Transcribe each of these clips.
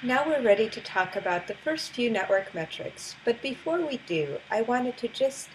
Now we're ready to talk about the first few network metrics, but before we do, I wanted to just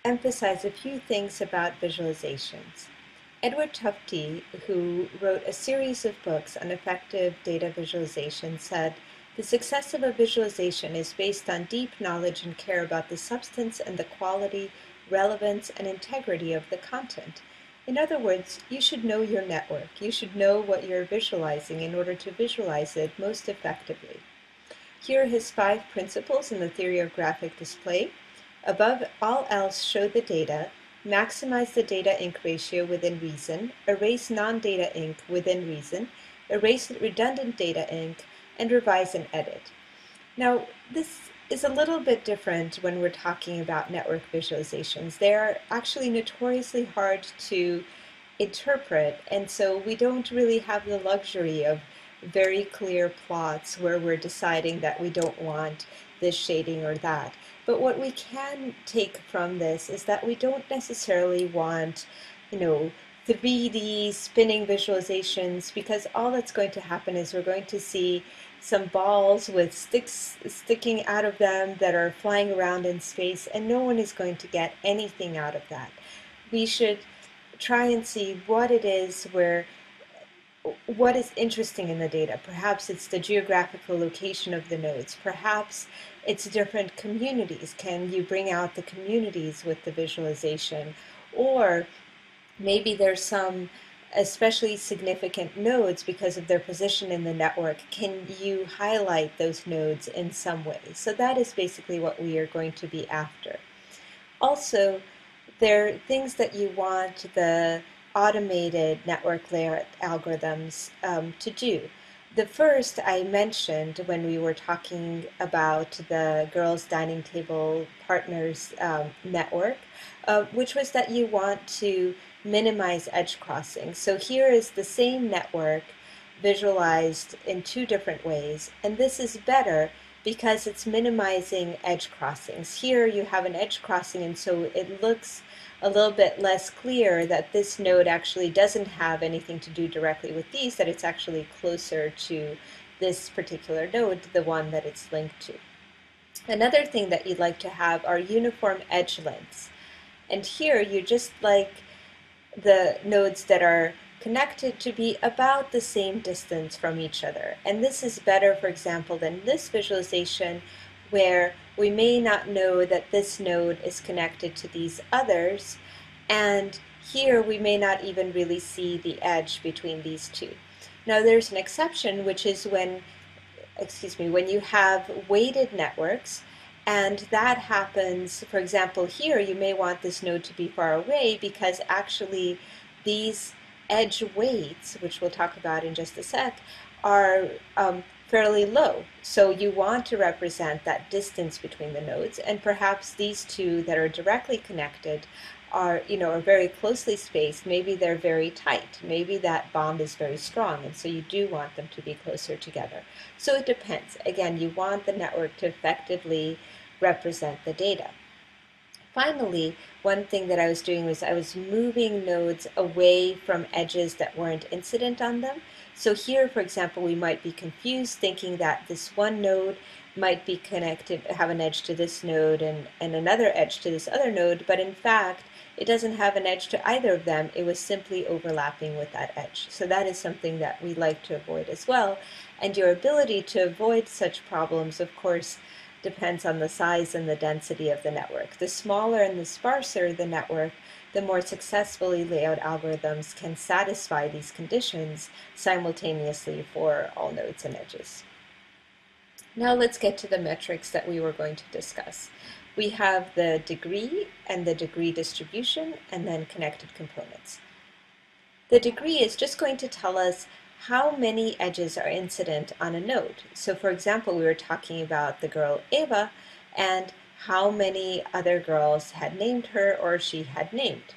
emphasize a few things about visualizations. Edward Tufte, who wrote a series of books on effective data visualization, said, "The success of a visualization is based on deep knowledge and care about the substance and the quality, relevance, and integrity of the content." In other words, you should know your network. You should know what you're visualizing in order to visualize it most effectively. Here are his 5 principles in the theory of graphic display. Above all else, show the data, maximize the data ink ratio within reason, erase non-data ink within reason, erase redundant data ink, and revise and edit. Now, this is a little bit different when we're talking about network visualizations. They are actually notoriously hard to interpret, and so we don't really have the luxury of very clear plots where we're deciding that we don't want this shading or that. But what we can take from this is that we don't necessarily want, 3D spinning visualizations, because all that's going to happen is we're going to see some balls with sticks sticking out of them that are flying around in space, and no one is going to get anything out of that. We should try and see what it is what is interesting in the data. Perhaps it's the geographical location of the nodes. Perhaps it's different communities. Can you bring out the communities with the visualization? Or maybe there's some especially significant nodes because of their position in the network. Can you highlight those nodes in some way? So that is basically what we are going to be after. Also, there are things that you want the automated network layout algorithms to do. The first I mentioned when we were talking about the girls' dining table partners network, which was that you want to minimize edge crossing. So here is the same network visualized in 2 different ways, and this is better because it's minimizing edge crossings. Here you have an edge crossing, and so it looks a little bit less clear that this node actually doesn't have anything to do directly with these, that it's actually closer to this particular node, the one that it's linked to. Another thing that you'd like to have are uniform edge lengths. And here you just like the nodes that are connected to be about the same distance from each other. And this is better, for example, than this visualization where we may not know that this node is connected to these others, and here we may not even really see the edge between these two. Now there's an exception, which is when you have weighted networks, and that happens, for example, here you may want this node to be far away because actually these edge weights, which we'll talk about in just a sec, are fairly low. So you want to represent that distance between the nodes, and perhaps these two that are directly connected are very closely spaced. Maybe they're very tight. Maybe that bond is very strong, and so you do want them to be closer together. So it depends. Again, you want the network to effectively represent the data. Finally, one thing that I was doing was I was moving nodes away from edges that weren't incident on them. So here, for example, we might be confused thinking that this one node might be connected, have an edge to this node and another edge to this other node, but in fact, it doesn't have an edge to either of them. It was simply overlapping with that edge. So that is something that we like to avoid as well. And your ability to avoid such problems, of course, depends on the size and the density of the network. The smaller and the sparser the network, the more successfully layout algorithms can satisfy these conditions simultaneously for all nodes and edges. Now let's get to the metrics that we were going to discuss. We have the degree and the degree distribution, and then connected components. The degree is just going to tell us how many edges are incident on a node. So for example, we were talking about the girl Eva and how many other girls had named her or she had named.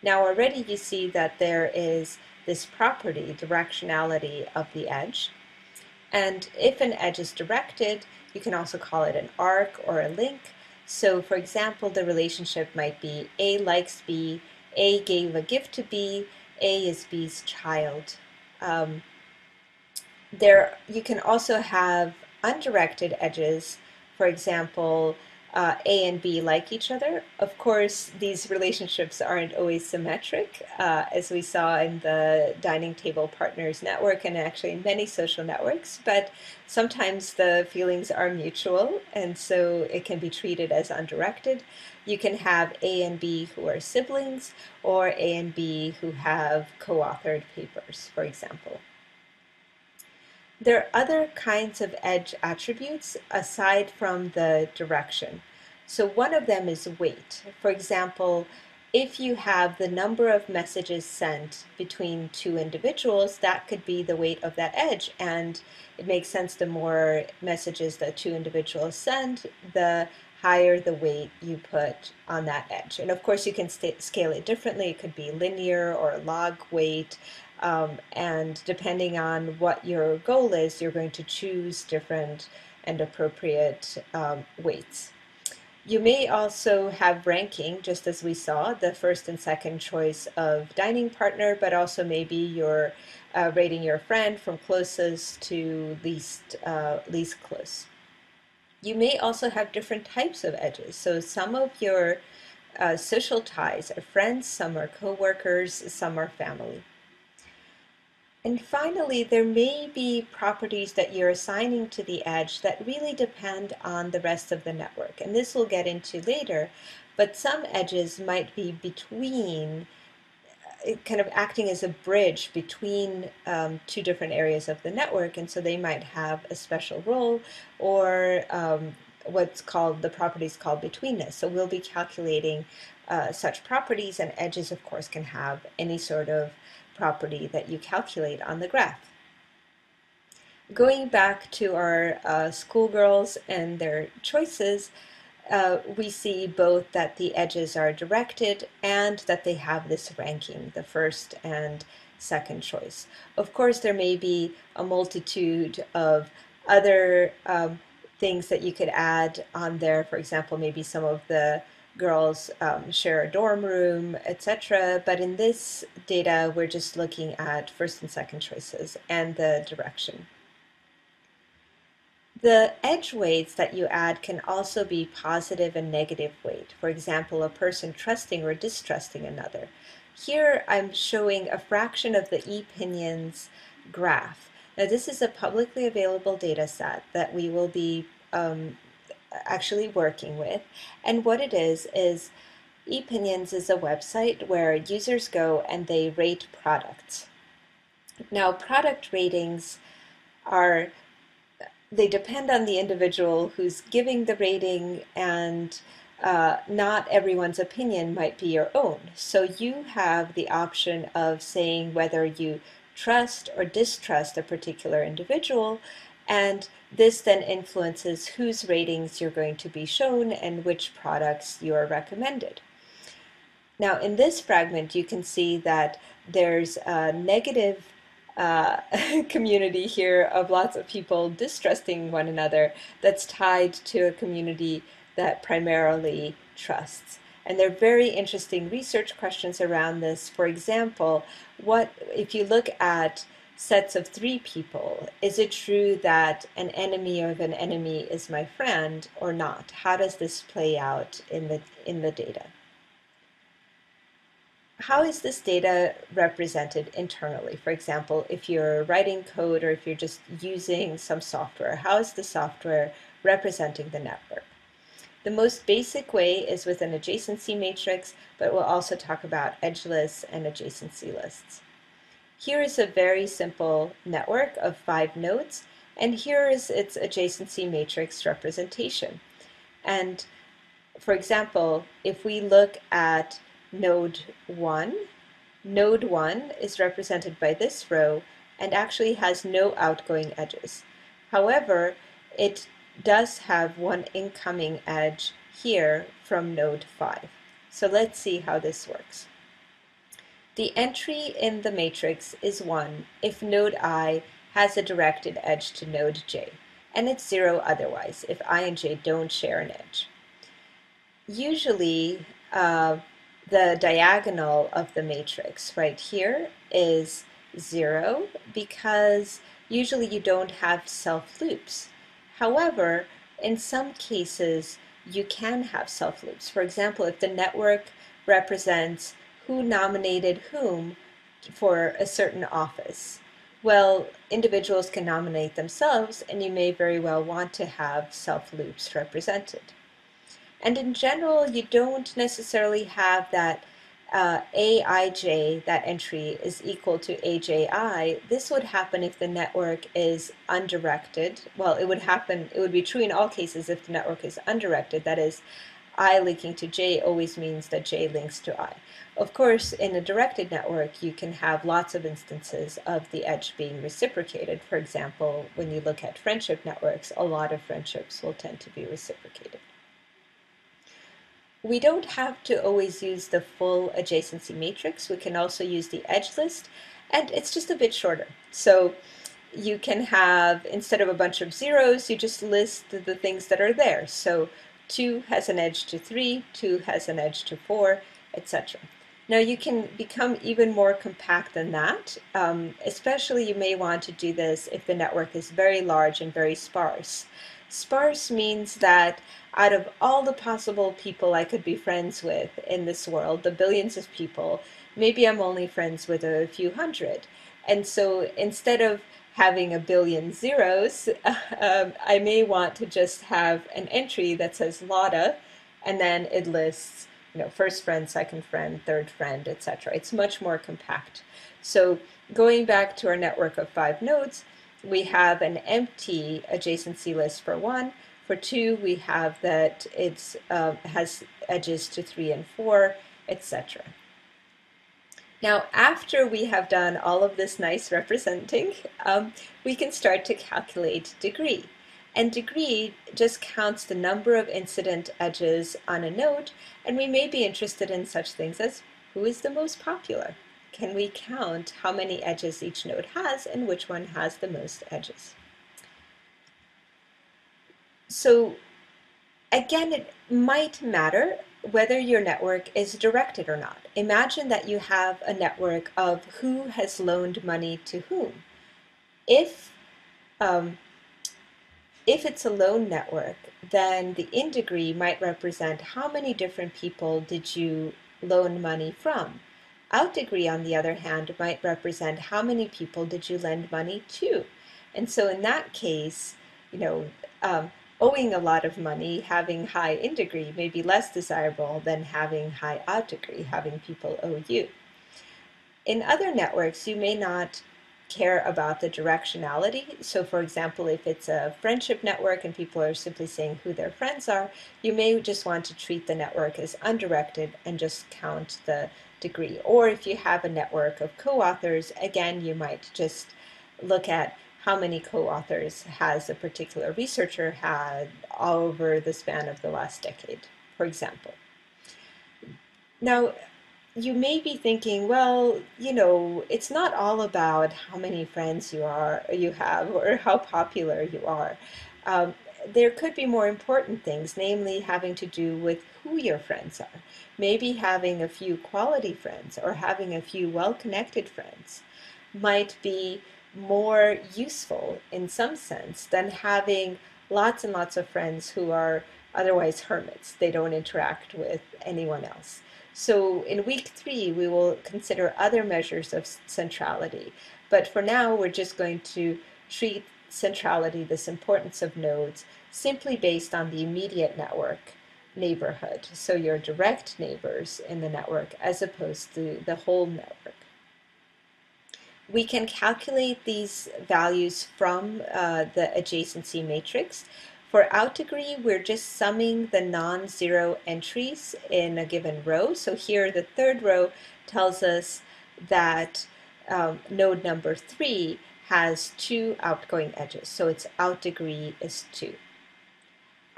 Now already you see that there is this property, directionality of the edge. And if an edge is directed, you can also call it an arc or a link. So for example, the relationship might be A likes B, A gave a gift to B, A is B's child. You can also have undirected edges. For example, A and B like each other. Of course, these relationships aren't always symmetric, as we saw in the dining table partners network and actually in many social networks, but sometimes the feelings are mutual, and so it can be treated as undirected. You can have A and B who are siblings, or A and B who have co-authored papers, for example. There are other kinds of edge attributes aside from the direction. So one of them is weight. For example, if you have the number of messages sent between two individuals, that could be the weight of that edge. And it makes sense, the more messages that two individuals send, the higher the weight you put on that edge. And of course, you can scale it differently. It could be linear or log weight. And depending on what your goal is, you're going to choose different and appropriate weights. You may also have ranking, just as we saw, the first and second choice of dining partner, but also maybe you're rating your friend from closest to least close. You may also have different types of edges. So some of your social ties are friends, some are coworkers, some are family. And finally, there may be properties that you're assigning to the edge that really depend on the rest of the network. And this we'll get into later, but some edges might be between, kind of acting as a bridge between two different areas of the network, and so they might have a special role, or what's called, the properties called betweenness. So we'll be calculating such properties, and edges, of course, can have any sort of property that you calculate on the graph. Going back to our schoolgirls and their choices, we see both that the edges are directed and that they have this ranking, the first and second choice. Of course, there may be a multitude of other things that you could add on there. For example, maybe some of the girls share a dorm room, etc. But in this data, we're just looking at first and second choices and the direction. The edge weights that you add can also be positive and negative weight. For example, a person trusting or distrusting another. Here I'm showing a fraction of the e-opinions graph. Now this is a publicly available data set that we will be actually working with, and what it is e-opinions is a website where users go and they rate products. Now product ratings they depend on the individual who's giving the rating, and not everyone's opinion might be your own. So you have the option of saying whether you trust or distrust a particular individual, and this then influences whose ratings you're going to be shown and which products you are recommended. Now in this fragment you can see that there's a negative community here of lots of people distrusting one another that's tied to a community that primarily trusts. And there are very interesting research questions around this. For example, what if you look at sets of 3 people, is it true that an enemy of an enemy is my friend or not? How does this play out in the data? How is this data represented internally? For example, if you're writing code or if you're just using some software, how is the software representing the network? The most basic way is with an adjacency matrix, but we'll also talk about edge lists and adjacency lists. Here is a very simple network of 5 nodes, and here is its adjacency matrix representation. And for example, if we look at node 1 is represented by this row and actually has no outgoing edges. However, it does have one incoming edge here from node 5. So let's see how this works. The entry in the matrix is 1 if node I has a directed edge to node j, and it's 0 otherwise if I and j don't share an edge. Usually, the diagonal of the matrix right here is 0 because usually you don't have self-loops. However, in some cases, you can have self-loops. For example, if the network represents who nominated whom for a certain office, well, individuals can nominate themselves, and you may very well want to have self-loops represented. And in general, you don't necessarily have that Aij, that entry, is equal to Aji. This would happen if the network is undirected. Well, it would be true in all cases if the network is undirected. That is, I linking to J always means that J links to I. Of course, in a directed network, you can have lots of instances of the edge being reciprocated. For example, when you look at friendship networks, a lot of friendships will tend to be reciprocated. We don't have to always use the full adjacency matrix. We can also use the edge list, and it's just a bit shorter. So you can have, instead of a bunch of zeros, you just list the things that are there. So 2 has an edge to 3, 2 has an edge to 4, etc. Now you can become even more compact than that. Especially you may want to do this if the network is very large and very sparse. Sparse means that out of all the possible people I could be friends with in this world, the billions of people, maybe I'm only friends with a few hundred. And so instead of having a billion zeros, I may want to just have an entry that says Lada, and then it lists, first friend, second friend, third friend, etc. It's much more compact. So going back to our network of 5 nodes, we have an empty adjacency list for 1. For 2, we have that it has edges to 3 and 4, etc. Now, after we have done all of this nice representing, we can start to calculate degree. And degree just counts the number of incident edges on a node, and we may be interested in such things as who is the most popular. Can we count how many edges each node has and which one has the most edges? So again, it might matter whether your network is directed or not. Imagine that you have a network of who has loaned money to whom. If it's a loan network, then the in degree might represent how many different people did you loan money from. Out degree, on the other hand, might represent how many people did you lend money to. And so in that case, owing a lot of money, having high in degree may be less desirable than having high out degree, having people owe you. In other networks, you may not care about the directionality. So for example, if it's a friendship network and people are simply saying who their friends are, you may just want to treat the network as undirected and just count the degree. Or if you have a network of co-authors, again, you might just look at how many co-authors has a particular researcher had over the span of the last decade, for example. Now, you may be thinking, well, it's not all about how many friends you have or how popular you are. There could be more important things, namely having to do with who your friends are. Maybe having a few quality friends or having a few well-connected friends might be more useful in some sense than having lots and lots of friends who are otherwise hermits. They don't interact with anyone else. So in week 3, we will consider other measures of centrality. But for now, we're just going to treat centrality, this importance of nodes, simply based on the immediate network neighborhood. So your direct neighbors in the network as opposed to the whole network. We can calculate these values from the adjacency matrix. For out degree, we're just summing the non-zero entries in a given row. So here the third row tells us that node number 3 has 2 outgoing edges. So its out degree is 2.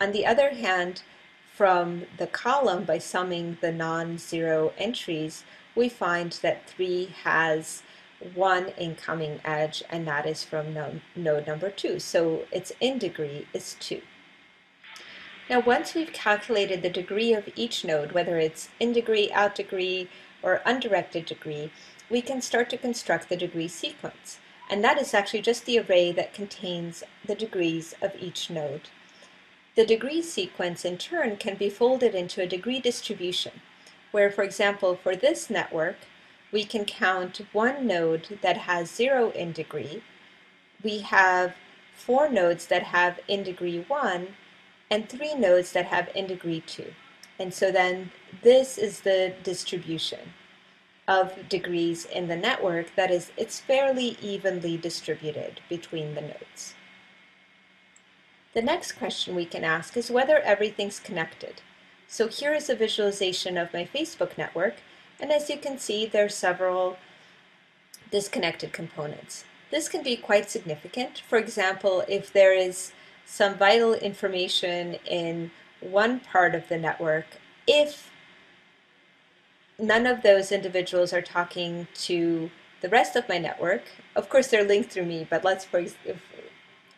On the other hand, from the column, by summing the non-zero entries, we find that 3 has 1 incoming edge, and that is from node number 2. So its in degree is 2. Now, once we've calculated the degree of each node, whether it's in degree, out degree, or undirected degree, we can start to construct the degree sequence. and that is actually just the array that contains the degrees of each node. The degree sequence, in turn, can be folded into a degree distribution, where, for example, for this network, we can count one node that has 0 in degree. We have 4 nodes that have in degree 1, and 3 nodes that have in degree 2. And so then this is the distribution of degrees in the network. That is, it's fairly evenly distributed between the nodes. The next question we can ask is whether everything's connected. So here is a visualization of my Facebook network, and as you can see, there are several disconnected components. This can be quite significant. For example, if there is some vital information in one part of the network, if none of those individuals are talking to the rest of my network, of course they're linked through me, but let's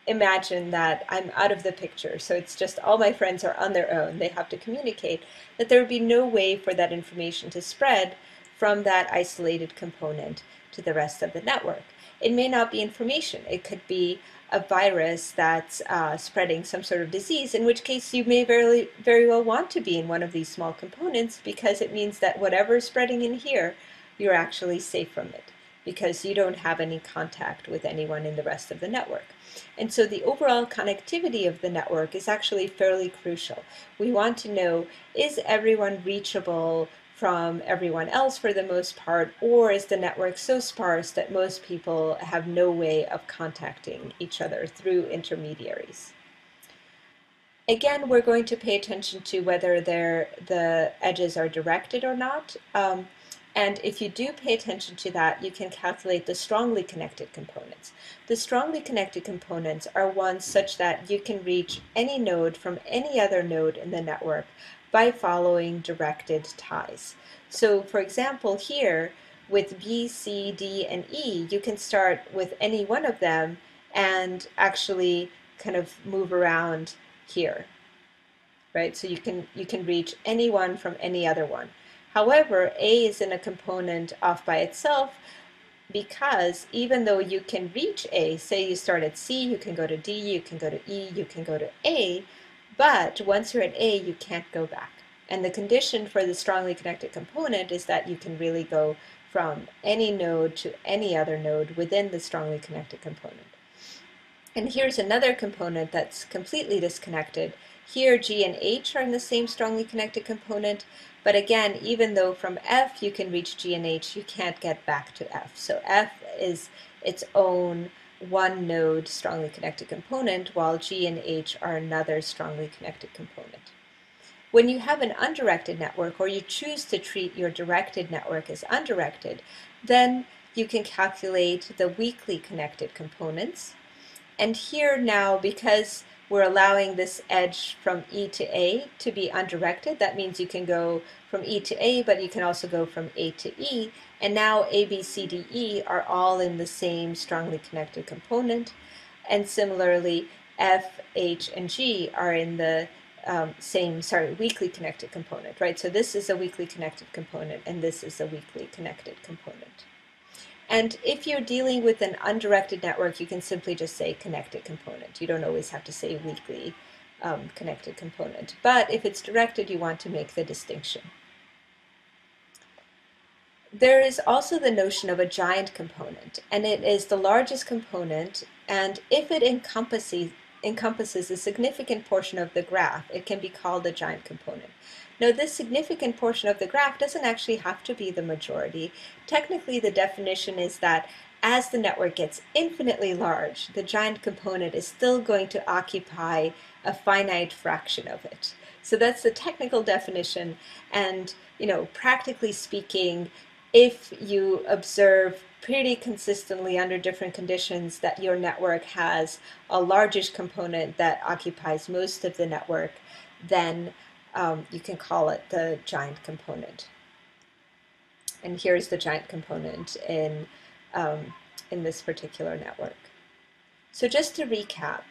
imagine that I'm out of the picture, so it's just all my friends are on their own, they have to communicate, that there would be no way for that information to spread from that isolated component to the rest of the network. It may not be information, it could be a virus that's spreading some sort of disease, in which case you may very well want to be in one of these small components, because it means that whatever is spreading in here, you're actually safe from it, because you don't have any contact with anyone in the rest of the network. And so the overall connectivity of the network is actually fairly crucial. We want to know, is everyone reachable from everyone else for the most part, or is the network so sparse that most people have no way of contacting each other through intermediaries? Again, we're going to pay attention to whether the edges are directed or not. And if you do pay attention to that, you can calculate the strongly connected components. The strongly connected components are ones such that you can reach any node from any other node in the network by following directed ties. So for example, here with B, C, D, and E, you can start with any one of them and actually kind of move around here, right? So you can reach any one from any other one. However, A is in a component off by itself, because even though you can reach A, say you start at C, you can go to D, you can go to E, you can go to A, but once you're at A, you can't go back. And the condition for the strongly connected component is that you can really go from any node to any other node within the strongly connected component. And here's another component that's completely disconnected. Here, G and H are in the same strongly connected component, but again, even though from F you can reach G and H, you can't get back to F. So F is its own one node strongly connected component, while G and H are another strongly connected component. When you have an undirected network, or you choose to treat your directed network as undirected, then you can calculate the weakly connected components. And here now, because we're allowing this edge from E to A to be undirected, that means you can go from E to A, but you can also go from A to E. And now A, B, C, D, E are all in the same strongly connected component. And similarly, F, H, and G are in the weakly connected component, right? So this is a weakly connected component, and this is a weakly connected component. And if you're dealing with an undirected network, you can simply just say connected component. You don't always have to say weakly connected component. But if it's directed, you want to make the distinction. There is also the notion of a giant component, and it is the largest component, and if it encompasses a significant portion of the graph, it can be called a giant component. Now, this significant portion of the graph doesn't actually have to be the majority. Technically, the definition is that as the network gets infinitely large, the giant component is still going to occupy a finite fraction of it. So that's the technical definition, and practically speaking, if you observe pretty consistently under different conditions that your network has a largish component that occupies most of the network, then you can call it the giant component. And here's the giant component in this particular network. So just to recap,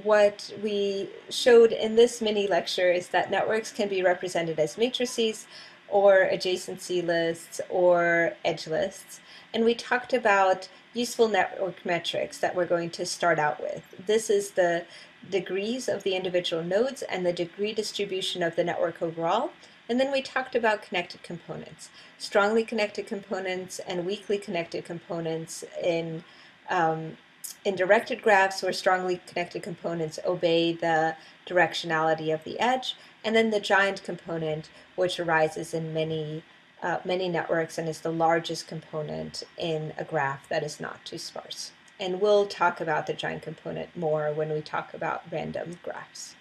what we showed in this mini lecture is that networks can be represented as matrices, or adjacency lists, or edge lists. And we talked about useful network metrics that we're going to start out with. This is the degrees of the individual nodes and the degree distribution of the network overall. And then we talked about connected components, strongly connected components and weakly connected components in directed graphs where strongly connected components obey the directionality of the edge, and then the giant component, which arises in many networks and is the largest component in a graph that is not too sparse. And we'll talk about the giant component more when we talk about random graphs.